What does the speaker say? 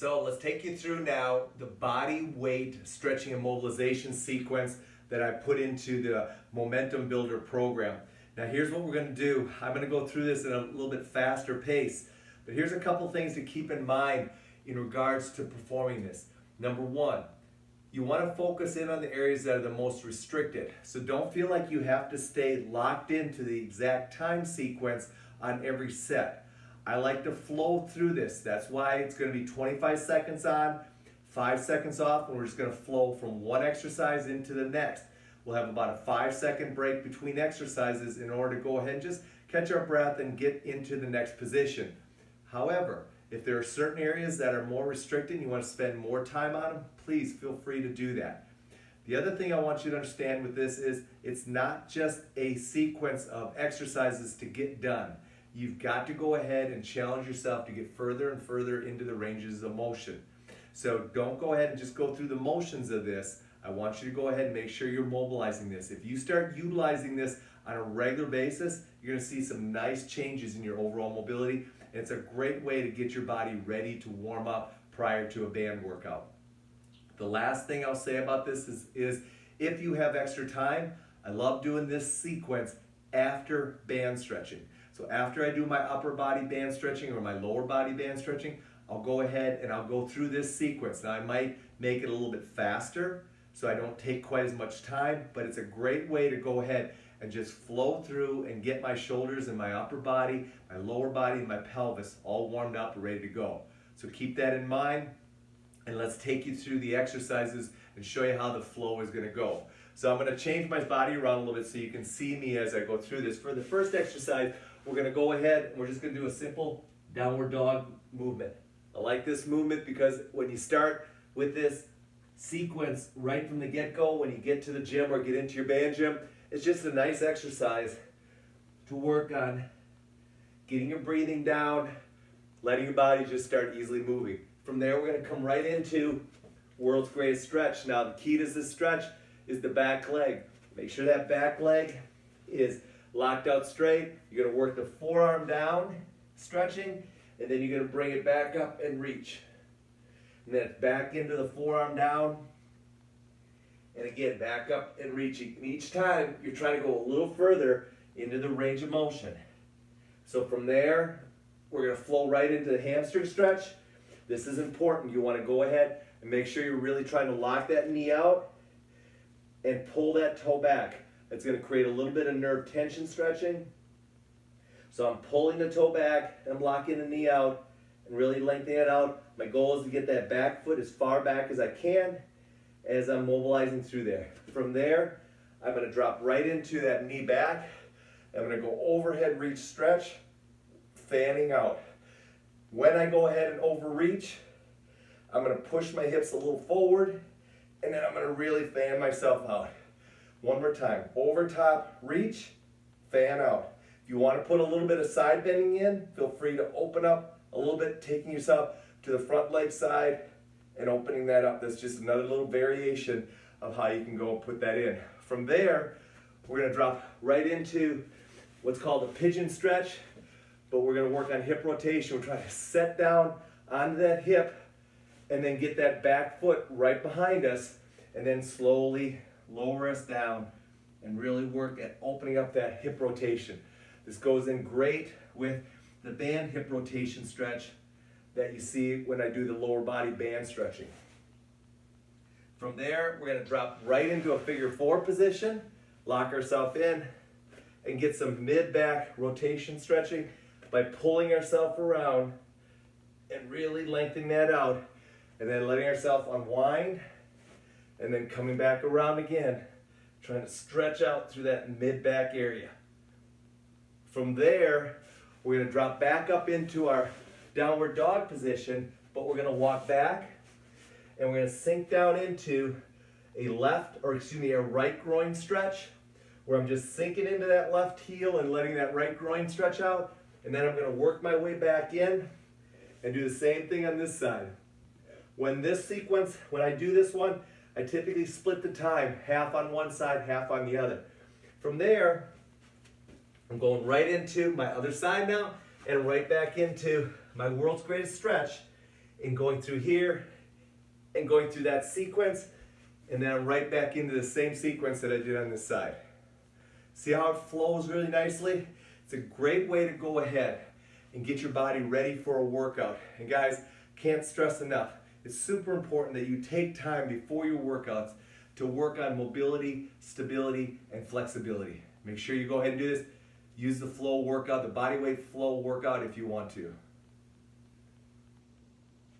So let's take you through now the body weight stretching and mobilization sequence that I put into the Momentum Builder program. Now here's what we're going to do. I'm going to go through this at a little bit faster pace, but here's a couple things to keep in mind in regards to performing this. Number one, you want to focus in on the areas that are the most restricted. So don't feel like you have to stay locked into the exact time sequence on every set. I like to flow through this. That's why it's going to be 25 seconds on, 5 seconds off, and we're just going to flow from one exercise into the next. We'll have about a 5-second break between exercises in order to go ahead and just catch our breath and get into the next position. However, if there are certain areas that are more restricted and you want to spend more time on them, please feel free to do that. The other thing I want you to understand with this is it's not just a sequence of exercises to get done. You've got to go ahead and challenge yourself to get further and further into the ranges of motion. So don't go ahead and just go through the motions of this. I want you to go ahead and make sure you're mobilizing this. If you start utilizing this on a regular basis, you're going to see some nice changes in your overall mobility. And it's a great way to get your body ready to warm up prior to a band workout. The last thing I'll say about this is if you have extra time, I love doing this sequence after band stretching. So after I do my upper body band stretching or my lower body band stretching, I'll go ahead and I'll go through this sequence. Now I might make it a little bit faster so I don't take quite as much time, but it's a great way to go ahead and just flow through and get my shoulders and my upper body, my lower body, and my pelvis all warmed up and ready to go. So keep that in mind, and let's take you through the exercises and show you how the flow is going to go. So I'm going to change my body around a little bit so you can see me as I go through this. For the first exercise, we're going to go ahead and we're just going to do a simple downward dog movement. I like this movement because when you start with this sequence right from the get-go, when you get to the gym or get into your band gym, it's just a nice exercise to work on getting your breathing down, letting your body just start easily moving. From there, we're going to come right into world's greatest stretch. Now, the key to this stretch is the back leg. Make sure that back leg is locked out straight. You're going to work the forearm down, stretching, and then you're going to bring it back up and reach. And then back into the forearm down, and again, back up and reaching. And each time, you're trying to go a little further into the range of motion. So from there, we're going to flow right into the hamstring stretch. This is important. You want to go ahead and make sure you're really trying to lock that knee out and pull that toe back. It's going to create a little bit of nerve tension stretching. So I'm pulling the toe back, and I'm locking the knee out and really lengthening it out. My goal is to get that back foot as far back as I can as I'm mobilizing through there. From there, I'm going to drop right into that knee back. I'm going to go overhead reach stretch, fanning out. When I go ahead and overreach, I'm going to push my hips a little forward, and then I'm going to really fan myself out. One more time. Over top, reach, fan out. If you want to put a little bit of side bending in, feel free to open up a little bit, taking yourself to the front leg side and opening that up. That's just another little variation of how you can go and put that in. From there, we're going to drop right into what's called a pigeon stretch, but we're going to work on hip rotation. We're trying to set down onto that hip and then get that back foot right behind us and then slowly lower us down and really work at opening up that hip rotation. This goes in great with the band hip rotation stretch that you see when I do the lower body band stretching. From there, we're going to drop right into a figure 4 position, lock ourselves in, and get some mid-back rotation stretching by pulling ourselves around and really lengthening that out, and then letting ourselves unwind, and then coming back around again, trying to stretch out through that mid-back area. From there, we're going to drop back up into our downward dog position, but we're going to walk back, and we're going to sink down into a right groin stretch, where I'm just sinking into that left heel and letting that right groin stretch out, and then I'm going to work my way back in and do the same thing on this side. When I do this one, I typically split the time, half on one side, half on the other. From there, I'm going right into my other side now, and right back into my world's greatest stretch and going through here and going through that sequence, and then I'm right back into the same sequence that I did on this side. See how it flows really nicely? It's a great way to go ahead and get your body ready for a workout. And guys, can't stress enough, it's super important that you take time before your workouts to work on mobility, stability, and flexibility. Make sure you go ahead and do this. Use the flow workout, the body weight flow workout if you want to.